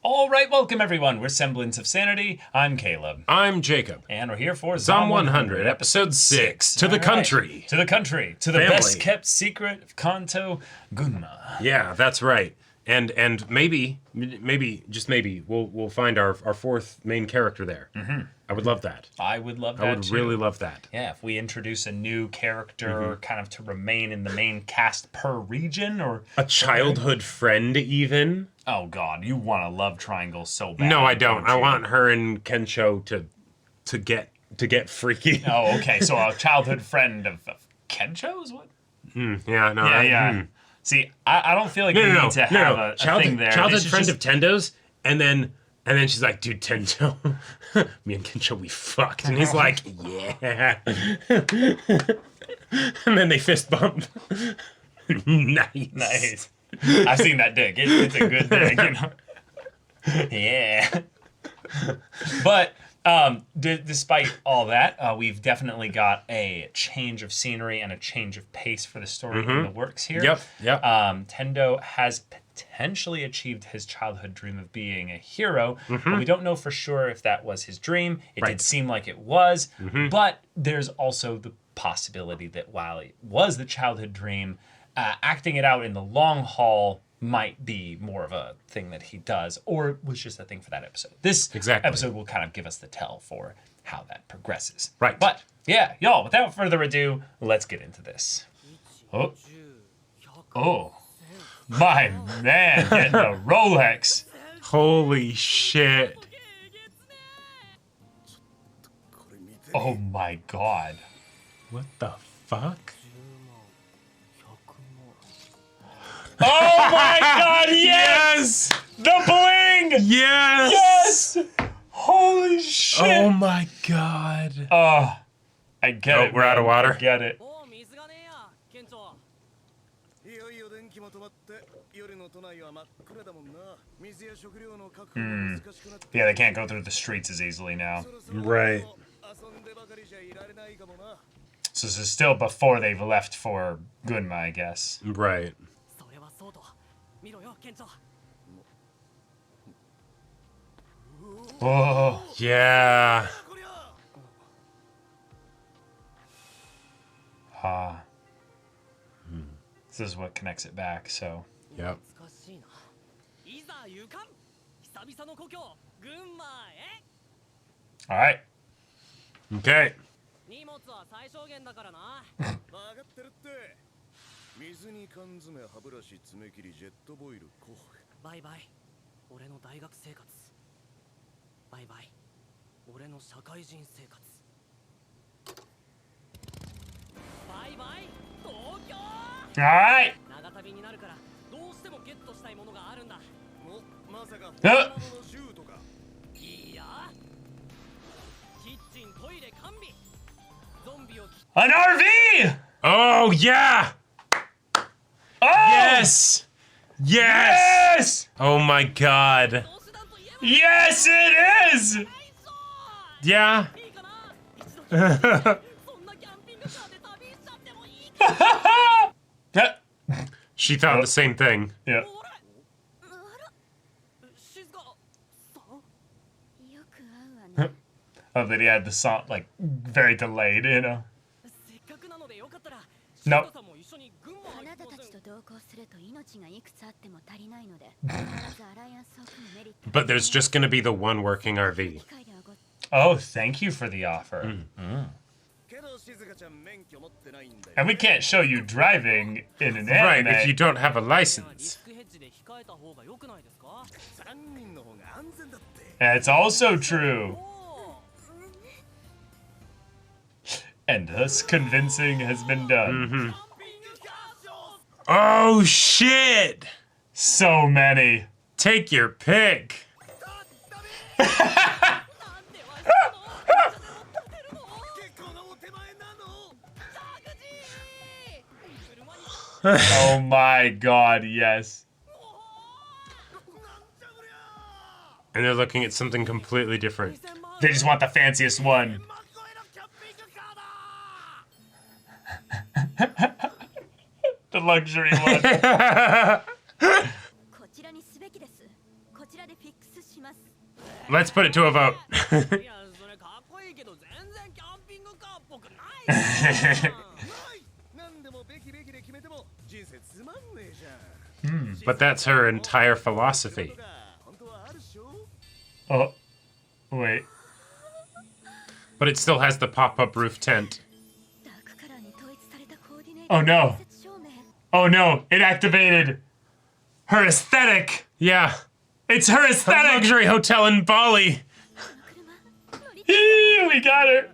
All right, welcome everyone. We're Semblance of Sanity. I'm Caleb. I'm Jacob. And we're here for Zom 100, Episode 6. To the country. To the country. To the Family. best kept secret of Kanto, Gunma. Yeah, that's right. And maybe, just maybe, we'll find our fourth main character there. Mm-hmm. I would love that. I would love that I would too. really love that. Yeah, if we introduce a new character kind of to remain in the main cast per region or... A childhood friend, even. Oh god, you want a love triangle so bad. No, I don't. I want her and Kensho to get freaky. Oh, okay. So a childhood friend of Kensho's? What? Yeah, no. Yeah. See, I don't feel like we need to have a thing there. Childhood friend of Tendo's, and then she's like, dude, Tendo, me and Kensho, we fucked. And he's like, yeah. And then they fist bump. Nice. I've seen that dick. It's a good dick, you know? Yeah. But despite all that, we've definitely got a change of scenery and a change of pace for the story in the works here. Yep. Tendo has potentially achieved his childhood dream of being a hero, but we don't know for sure if that was his dream. It did seem like it was, but there's also the possibility that while it was the childhood dream, acting it out in the long haul might be more of a thing that he does, or was just a thing for that episode. This episode will kind of give us the tell for how that progresses. Right. But, yeah, y'all, without further ado, let's get into this. Oh. My man, getting a Rolex. Holy shit. Oh my god. What the fuck? Oh my god, yes! The bling! Yes! Yes! Holy shit! Oh my god. Oh, I get it. We're out of water. I get it. Yeah, they can't go through the streets as easily now. Right. So this is still before they've left for Gunma, I guess. Right. Oh. Yeah. This is what connects it back, so. Yep. All right. Okay. All right. An RV! Oh, yeah! Oh! Yes! Yes! Yes! Oh my god. Yes, it is! Yeah. She thought the same thing. Yeah. Oh, that he had the song, like, very delayed, you know? Nope. But there's just gonna be the one working RV. Oh, thank you for the offer. And we can't show you driving in an anime. Right, if you don't have a license. That's also true. And thus convincing has been done. Oh shit! So many. Take your pick. Oh my god, yes. And they're looking at something completely different. They just want the fanciest one. The luxury one. Let's put it to a vote. But that's her entire philosophy. Oh, wait. But it still has the pop-up roof tent. Oh no. Oh no, it activated her aesthetic. Yeah. It's her A aesthetic. luxury hotel in Bali. We got her.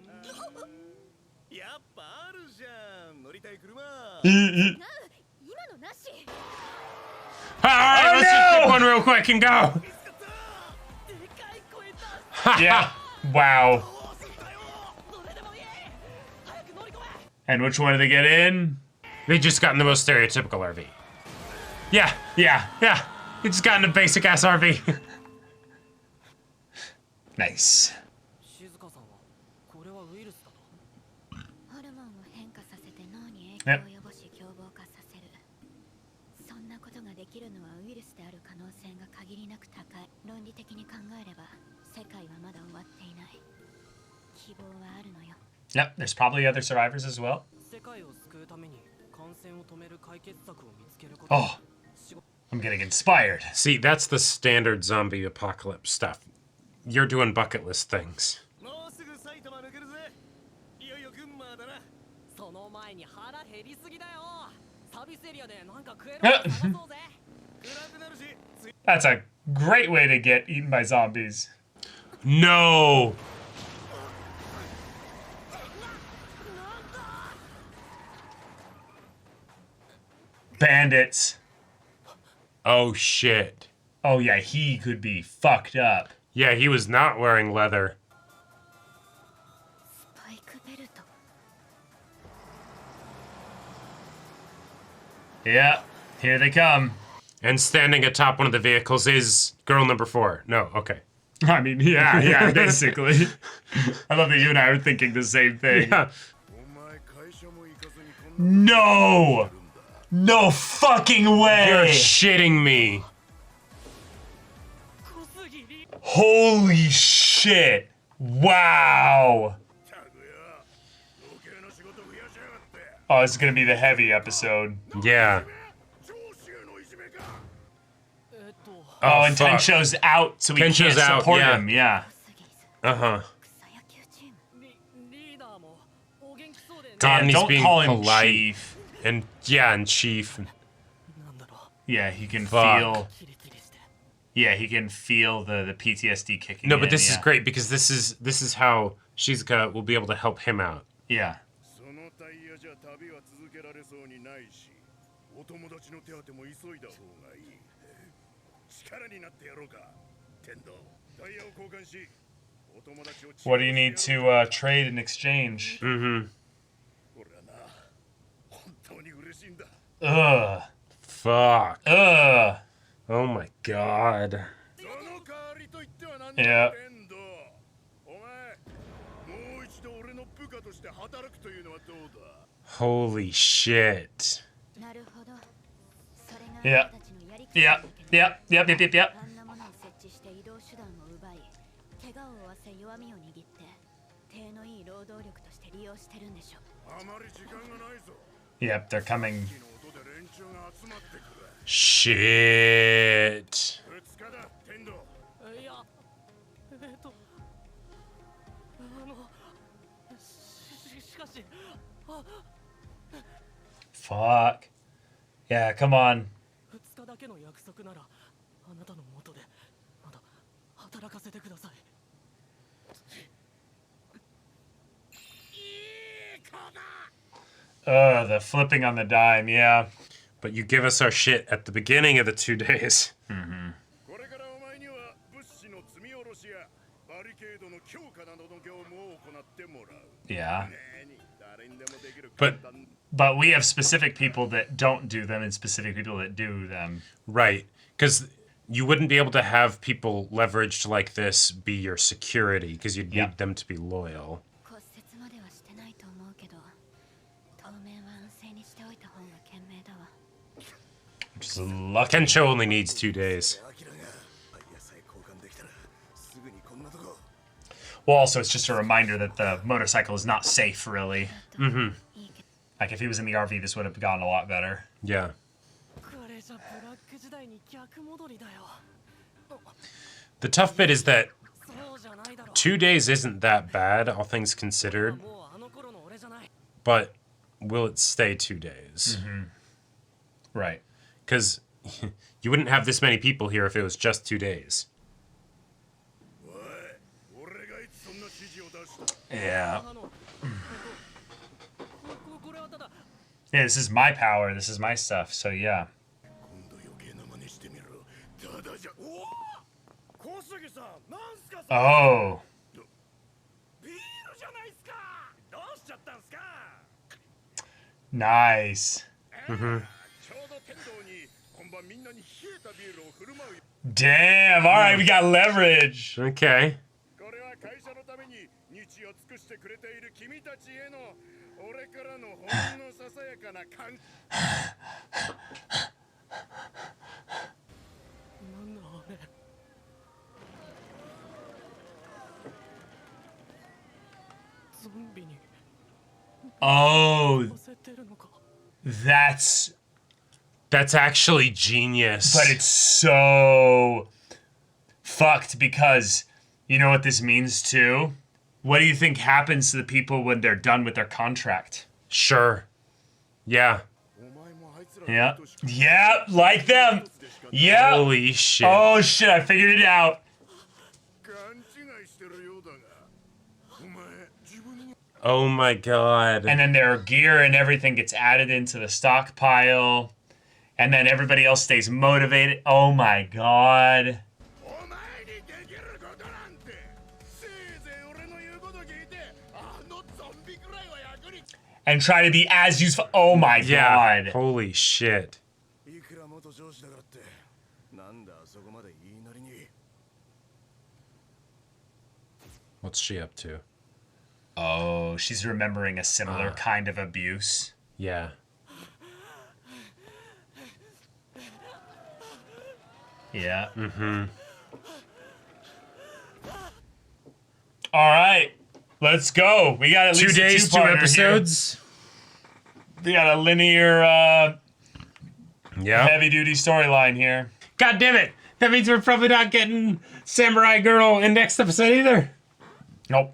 Alright, let's just pick one real quick and go. Yeah. Wow. And which one did they get in? They just got in the most stereotypical RV. Yeah, Yeah. yeah. They just got in a basic ass RV. Nice. Yep. Yep, there's probably other survivors as well. Oh, I'm getting inspired. See, that's the standard zombie apocalypse stuff. You're doing bucket list things. That's a great way to get eaten by zombies. No! Bandits. Oh shit. Oh yeah, he could be fucked up. Yeah, he was not wearing leather. Yeah, here they come. And standing atop one of the vehicles is girl number 4. No, okay. I mean, yeah, basically. I love that you and I are thinking the same thing. Yeah. No! No fucking way! You're shitting me. Holy shit! Wow! Oh, this is gonna be the heavy episode. Yeah. Oh, and fuck. Tensho's out, so we Tensho's can't out, support yeah. him. Yeah. Uh-huh. Damn, He's don't being call him polite. Chief. And yeah, and Chief. Yeah, he can Fuck. feel. Yeah, he can feel the PTSD kicking No, in. but this is yeah. great because this is how Shizuka will be able to help him out. Yeah. What do you need to trade in exchange? Mm-hmm. Ugh. Fuck. Ugh. Oh my god. Yeah. Holy shit. Yeah. Yeah. Yep. Yep. Yep, they're coming. Shit. Fuck. Yeah, come on. The flipping on the dime, yeah. But you give us our shit at the beginning of the 2 days. Mm-hmm. Yeah. But we have specific people that don't do them and specific people that do them. Right. Because you wouldn't be able to have people leveraged like this be your security because you'd need them to be loyal. Which is lucky. Kensho only needs 2 days. Well, also, it's just a reminder that the motorcycle is not safe, really. Like, if he was in the RV, this would have gone a lot better. Yeah. The tough bit is that 2 days isn't that bad, all things considered. But will it stay 2 days? Right. Because you wouldn't have this many people here if it was just 2 days. Yeah. Yeah, this is my power. This is my stuff. So, yeah. Oh. Nice. Damn. All right, we got leverage. Okay. Oh. That's actually genius. But it's so fucked because you know what this means too? What do you think happens to the people when they're done with their contract? Sure. Yeah. Yeah. Yeah, like them. Yeah. Holy shit. Oh shit, I figured it out. Oh my god. And then their gear and everything gets added into the stockpile. And then everybody else stays motivated. Oh my god. And try to be as useful. Oh my god. Holy shit. What's she up to? Oh, she's remembering a similar kind of abuse. Yeah. Yeah. All right. Let's go. We got at least 2 days, 2 episodes. Here. We got a linear, heavy-duty storyline here. God damn it. That means we're probably not getting Samurai Girl in next episode either. Nope.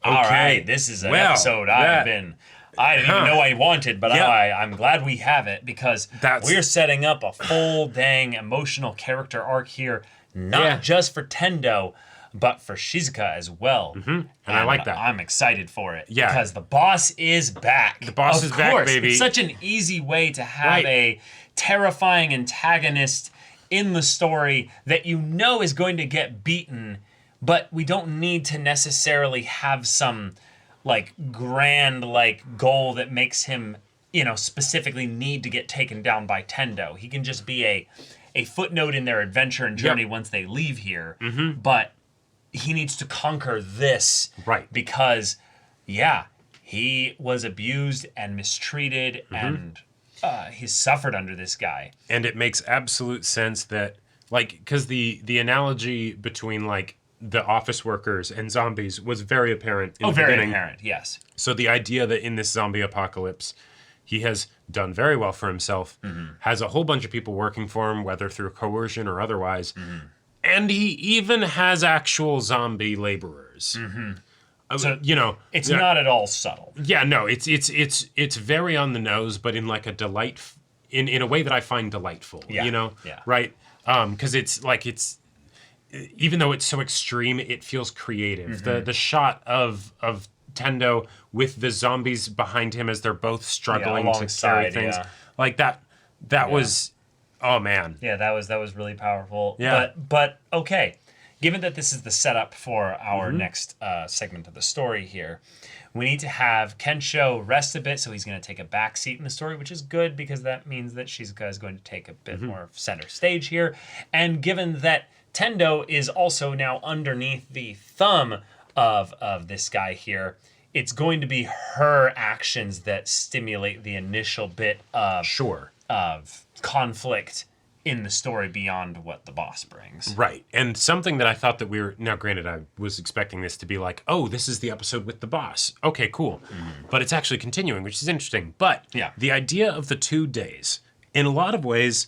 Okay. All right. This is an episode I didn't even know I wanted, but I'm glad we have it because we're setting up a full dang emotional character arc here, not just for Tendo, but for Shizuka as well. And I like that. I'm excited for it. Yeah. Because the boss is back. The boss is back, baby. It's such an easy way to have a terrifying antagonist in the story that you know is going to get beaten, but we don't need to necessarily have some grand goal that makes him, specifically need to get taken down by Tendo. He can just be a footnote in their adventure and journey once they leave here. But he needs to conquer this. Right. Because, he was abused and mistreated and he's suffered under this guy. And it makes absolute sense that, because the analogy between, the office workers and zombies was very apparent in the beginning. Very apparent, yes. So the idea that in this zombie apocalypse, he has done very well for himself, has a whole bunch of people working for him, whether through coercion or otherwise, and he even has actual zombie laborers. So, it's not at all subtle. Yeah, no, it's very on the nose, but in a delight, in a way that I find delightful. Yeah. Right? Because it's even though it's so extreme, it feels creative. The shot of Tendo with the zombies behind him as they're both struggling to carry things that was, oh man. Yeah, that was really powerful. Yeah. But okay, given that this is the setup for our next segment of the story here, we need to have Kensho rest a bit, so he's going to take a back seat in the story, which is good because that means that Shizuka is going to take a bit more center stage here. And given that Tendo is also now underneath the thumb of this guy here, it's going to be her actions that stimulate the initial bit of conflict in the story beyond what the boss brings. Right. And something that I thought that we were, now granted, I was expecting this to be like, oh, this is the episode with the boss. Okay, cool. But it's actually continuing, which is interesting. But the idea of the 2 days, in a lot of ways,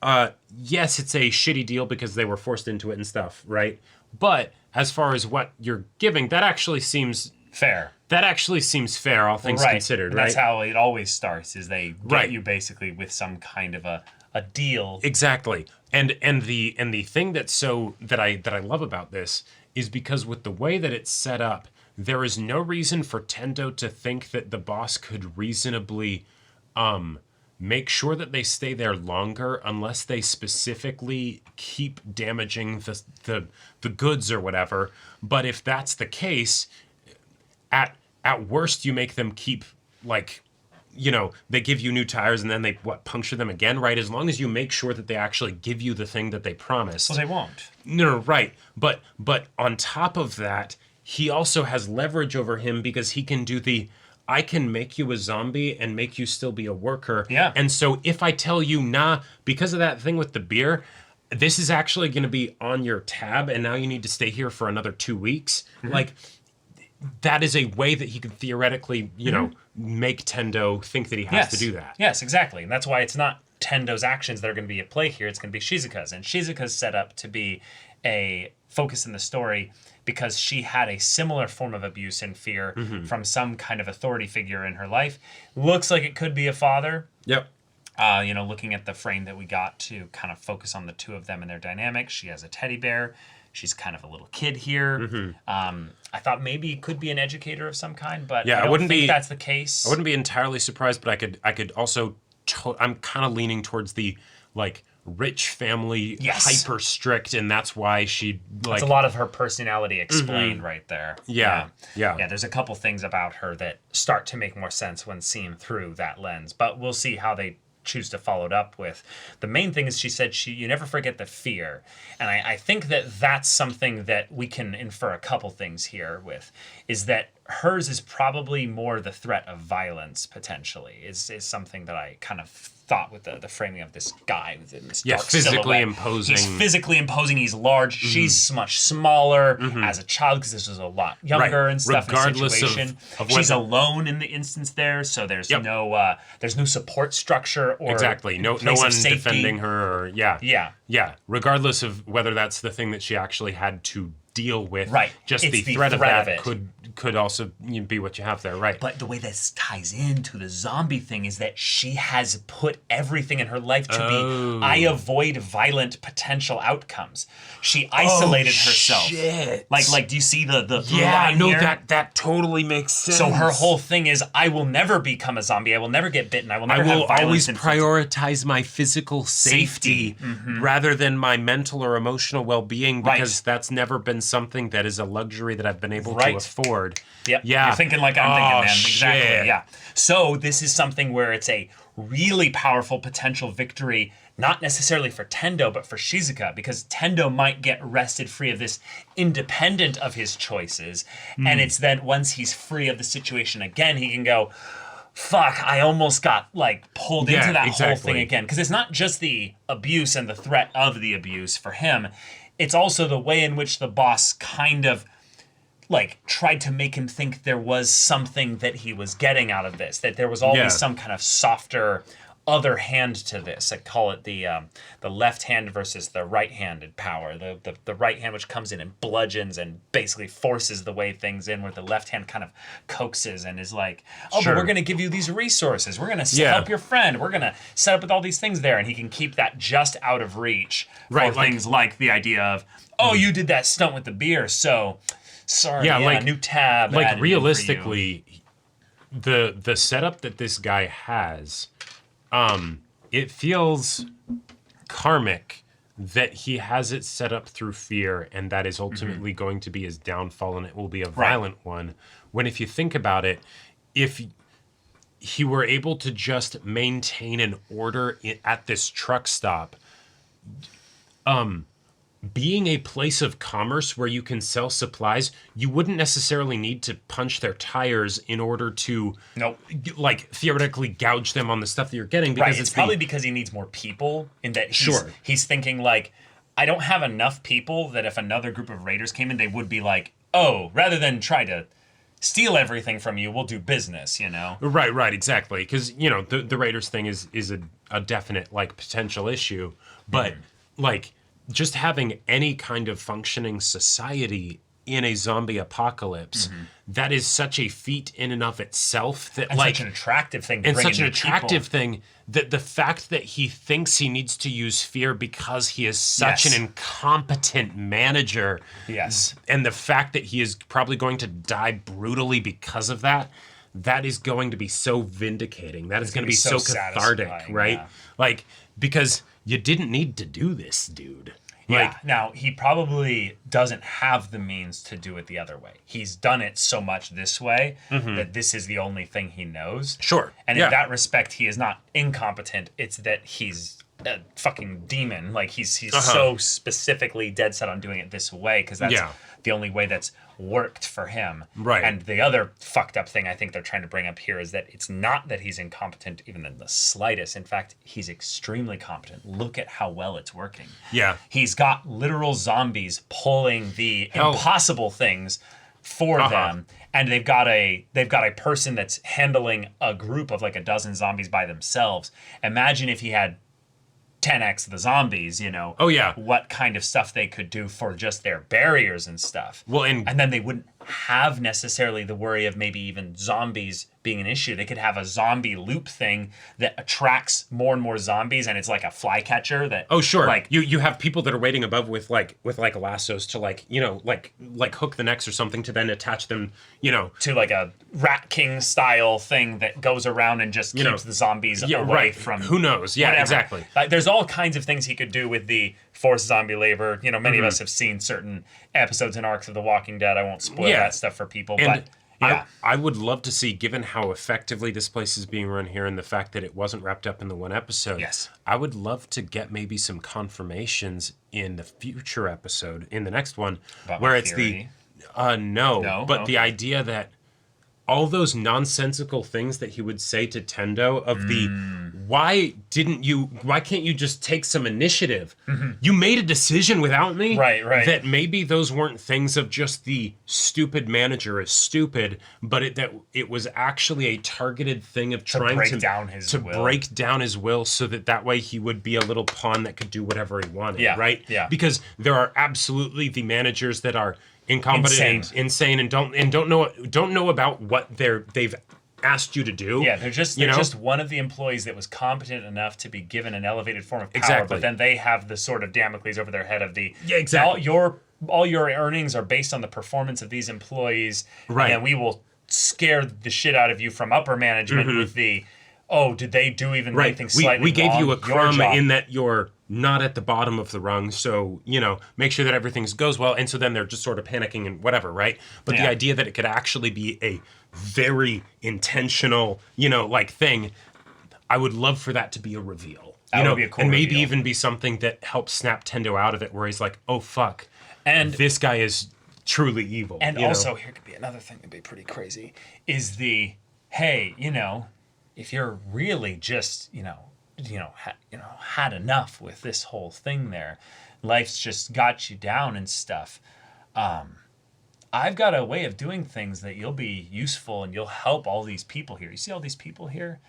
yes, it's a shitty deal because they were forced into it and stuff, right? But as far as what you're giving, that actually seems fair. That actually seems fair, all things considered, and right? That's how it always starts, is they get you basically with some kind of a deal. Exactly. And the thing that I love about this is because with the way that it's set up, there is no reason for Tendo to think that the boss could reasonably make sure that they stay there longer unless they specifically keep damaging the goods or whatever. But if that's the case, at worst you make them keep, like, you know, they give you new tires and then they puncture them again, right? As long as you make sure that they actually give you the thing that they promised. Well, they won't. No, right. But on top of that, he also has leverage over him because he can do I can make you a zombie and make you still be a worker. Yeah. And so if I tell you, nah, because of that thing with the beer, this is actually going to be on your tab and now you need to stay here for another 2 weeks. Like, that is a way that he could theoretically, you know, make Tendo think that he has to do that. Yes, exactly. And that's why it's not Tendo's actions that are going to be at play here. It's going to be Shizuka's. And Shizuka's set up to be a focus in the story because she had a similar form of abuse and fear from some kind of authority figure in her life. Looks like it could be a father. Yep. You know, looking at the frame that we got to kind of focus on the two of them and their dynamics. She has a teddy bear. She's kind of a little kid here. I thought maybe it could be an educator of some kind, but I don't think that's the case. I wouldn't be entirely surprised, but I could also, I'm kind of leaning towards the, like, rich family, hyper strict, and that's why she, like... That's a lot of her personality explained right there. Yeah. There's a couple things about her that start to make more sense when seen through that lens, but we'll see how they choose to follow it up with. The main thing is she said you never forget the fear. And I think that that's something that we can infer a couple things here with, is that hers is probably more the threat of violence, potentially, is something that I kind of thought with the framing of this guy within this dark physically silhouette. imposing. He's physically imposing. He's large. She's much smaller as a child because this was a lot younger and stuff. Regardless in the situation. of She's alone in the instance there, so there's no support structure or no one defending her. Or, yeah. Regardless of whether that's the thing that she actually had to deal with, just it's the threat of that it. could also be what you have there, right? But the way this ties into the zombie thing is that she has put everything in her life to be, I avoid violent potential outcomes. She isolated herself. Shit. Like, do you see the line here? that totally makes sense. So her whole thing is, I will never become a zombie. I will never get bitten. I will never have violence. Always prioritize my physical safety rather than my mental or emotional well-being, because that's never been something that is a luxury that I've been able to afford. Yep. Yeah. You're thinking like I'm thinking, man. Exactly. Shit. Yeah. So this is something where it's a really powerful potential victory, not necessarily for Tendo, but for Shizuka, because Tendo might get wrested free of this independent of his choices. And it's then once he's free of the situation again, he can go, fuck, I almost got like pulled into that whole thing again. Because it's not just the abuse and the threat of the abuse for him. It's also the way in which the boss kind of like tried to make him think there was something that he was getting out of this, that there was always some kind of softer other hand to this. I call it the left hand versus the right-handed power. The right hand which comes in and bludgeons and basically forces the way things in, where the left hand kind of coaxes and is like, but we're going to give you these resources. We're going to help your friend. We're going to set up with all these things there. And he can keep that just out of reach for things like the idea of, you did that stunt with the beer, so sorry, new tab. Like, realistically, the setup that this guy has, it feels karmic that he has it set up through fear, and that is ultimately going to be his downfall, and it will be a violent one. When, if you think about it, if he were able to just maintain an order at this truck stop, being a place of commerce where you can sell supplies, you wouldn't necessarily need to punch their tires in order to, Nope. like, theoretically gouge them on the stuff that you're getting. Because Right. It's probably because he needs more people, in that Sure. he's thinking, like, I don't have enough people that if another group of raiders came in, they would be like, oh, rather than try to steal everything from you, we'll do business, you know? Right, exactly. Because, you know, the Raiders thing is a definite, like, potential issue. But, like, just having any kind of functioning society in a zombie apocalypse, that is such a feat in and of itself that, And like, such an attractive thing to and bring such in an new attractive people. thing that the fact that he thinks he needs to use fear because he is such Yes. an incompetent manager, Yes. and the fact that he is probably going to die brutally because of that, that is going to be so vindicating. That is going to be so cathartic, satisfying, right? yeah. Like, because you didn't need to do this, dude. Yeah. Like, Now, he probably doesn't have the means to do it the other way. He's done it so much this way that this is the only thing he knows. Sure. And Yeah. in that respect, he is not incompetent. It's that he's a fucking demon. Like, he's so specifically dead set on doing it this way because that's Yeah. the only way that's worked for him. Right. And the other fucked up thing I think they're trying to bring up here is that it's not that he's incompetent even in the slightest. In fact, he's extremely competent. Look at how well it's working. Yeah. He's got literal zombies pulling the Hell. impossible things for them, and they've got a person that's handling a group of like a dozen zombies by themselves. Imagine if he had 10x the zombies, you know. Oh, yeah. What kind of stuff they could do for just their barriers and stuff. Well, and then they wouldn't have necessarily the worry of maybe even zombies being an issue. They could have a zombie loop thing that attracts more and more zombies, and it's like a flycatcher that. oh, sure. Like, you have people that are waiting above with lassos to, like, you know, like hook the necks or something to then attach them, you know, to like a Rat King style thing that goes around and just keeps the zombies away from. Who knows? Yeah, whatever. exactly. Like, there's all kinds of things he could do with the forced zombie labor. You know, many of us have seen certain episodes and arcs of The Walking Dead. I won't spoil that stuff for people, And but yeah. I would love to see, given how effectively this place is being run here and the fact that it wasn't wrapped up in the one episode, Yes. I would love to get maybe some confirmations in the future episode, in the next one, About where my it's theory? no, but the Okay. idea that all those nonsensical things that he would say to Tendo of the why can't you just take some initiative? You made a decision without me. Right. That maybe those weren't things of just the stupid manager is stupid, but that it was actually a targeted thing of trying break down his will. break down his will so that way he would be a little pawn that could do whatever he wanted. Yeah, Right? yeah. Because there are absolutely the managers that are incompetent and insane and don't know about what they've asked you to do. Yeah, they're just one of the employees that was competent enough to be given an elevated form of power, Exactly. but then they have the sort of Damocles over their head of the exactly. all your earnings are based on the performance of these employees, Right. and we will scare the shit out of you from upper management with the did they do even anything slightly we gave wrong? you a Your crumb job. in that you're not at the bottom of the rung, so, you know, make sure that everything goes well. And so then they're just sort of panicking and whatever, right? But the idea that it could actually be a very intentional, you know, like thing, I would love for that to be a reveal. That would be a cool and maybe reveal. even be something that helps snap Tendo out of it, where he's like, oh, fuck. And this guy is truly evil. And you know? also, here could be another thing that'd be pretty crazy, is the, hey, you know, if you're really just, had enough with this whole thing there, life's just got you down and stuff. I've got a way of doing things that you'll be useful and you'll help all these people here. You see all these people here?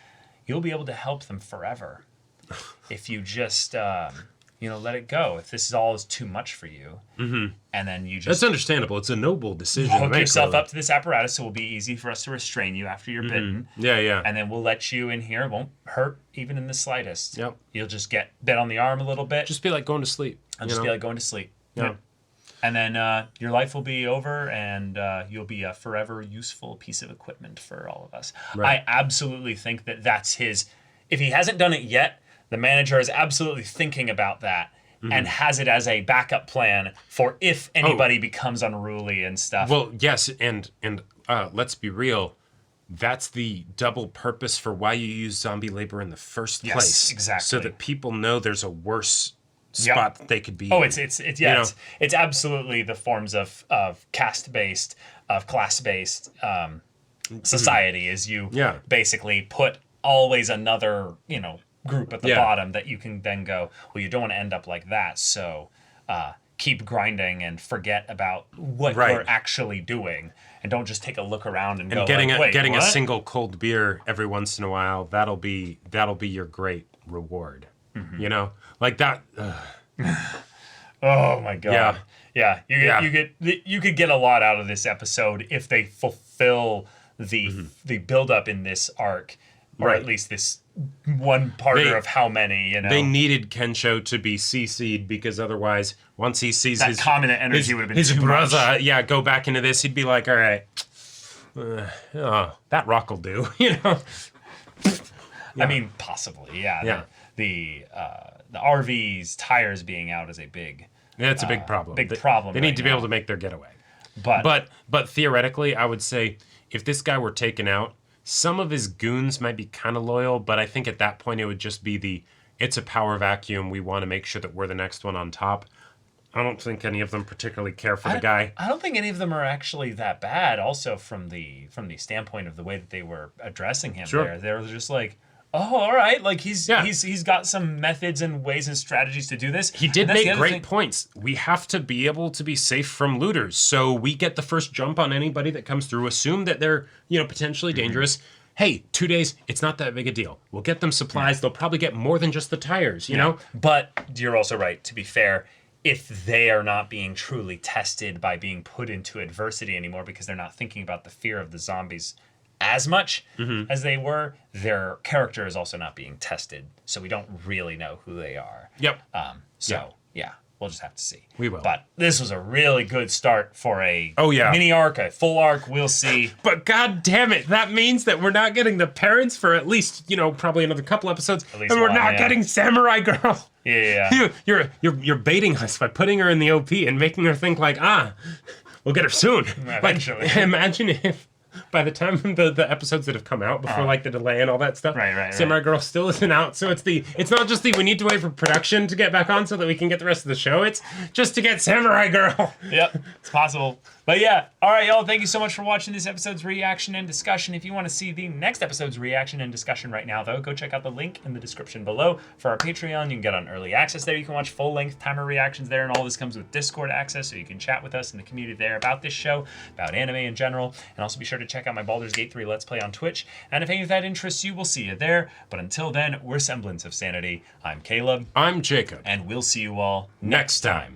You'll be able to help them forever if you just, let it go. If this is all is too much for you, and then you just That's understandable. It's a noble decision to hook make. yourself really. up to this apparatus, so it will be easy for us to restrain you after you're bitten. Yeah. And then we'll let you in here. It won't hurt even in the slightest. Yep. You'll just get bit on the arm a little bit. Just be like going to sleep. and just be like going to sleep. Yeah. And then your life will be over, and you'll be a forever useful piece of equipment for all of us. Right. I absolutely think that that's his. If he hasn't done it yet, the manager is absolutely thinking about that and has it as a backup plan for if anybody becomes unruly and stuff. Well, yes, and let's be real. That's the double purpose for why you use zombie labor in the first place. Exactly. So that people know there's a worse spot that they could be. Oh, it's absolutely the forms of caste based, of class based society. Is you basically put always another group at the bottom that you can then go, well, you don't want to end up like that, so keep grinding and forget about what you're actually doing, and don't just take a look around and go getting like, getting what? a single cold beer every once in a while, that'll be your great reward. Like that. Oh my god. Yeah. You could get a lot out of this episode if they fulfill the build up in this arc, or at least this one parter of how many, They needed Kensho to be CC'd, because otherwise, once he sees that common energy would have been his too brother, much. go back into this, he'd be like, all right, that rock will do, I mean, possibly, The RV's tires being out is a big... That's a big problem. They need to be able to make their getaway. But theoretically, I would say if this guy were taken out, some of his goons might be kind of loyal, but I think at that point it would just be it's a power vacuum. We want to make sure that we're the next one on top. I don't think any of them particularly care for the guy. I don't think any of them are actually that bad. Also, from the standpoint of the way that they were addressing him, they're just like, oh, all right. Like he's got some methods and ways and strategies to do this. He did make great points. We have to be able to be safe from looters, so we get the first jump on anybody that comes through. Assume that they're potentially dangerous. Hey, 2 days, it's not that big a deal. We'll get them supplies. They'll probably get more than just the tires. You know. But you're also right. To be fair, if they are not being truly tested by being put into adversity anymore, because they're not thinking about the fear of the zombies as much as they were, their character is also not being tested, so we don't really know who they are. Yep. We'll just have to see. We will. But this was a really good start for a mini arc, a full arc. We'll see. But god damn it, that means that we're not getting the parents for at least, probably another couple episodes. And we're not getting Samurai Girl. Yeah. You're baiting us by putting her in the OP and making her think like, we'll get her soon. Eventually. Like, imagine if by the time the episodes that have come out before like the delay and all that stuff, Samurai Girl still isn't out. So it's not just we need to wait for production to get back on so that we can get the rest of the show. It's just to get Samurai Girl. Yep, it's possible. But yeah, all right, y'all. Thank you so much for watching this episode's reaction and discussion. If you want to see the next episode's reaction and discussion right now, though, go check out the link in the description below for our Patreon. You can get on early access there. You can watch full-length timer reactions there, and all this comes with Discord access, so you can chat with us in the community there about this show, about anime in general, and also be sure to check out my Baldur's Gate 3 Let's Play on Twitch. And if any of that interests you, we'll see you there. But until then, we're Semblance of Sanity. I'm Caleb. I'm Jacob. And we'll see you all next time.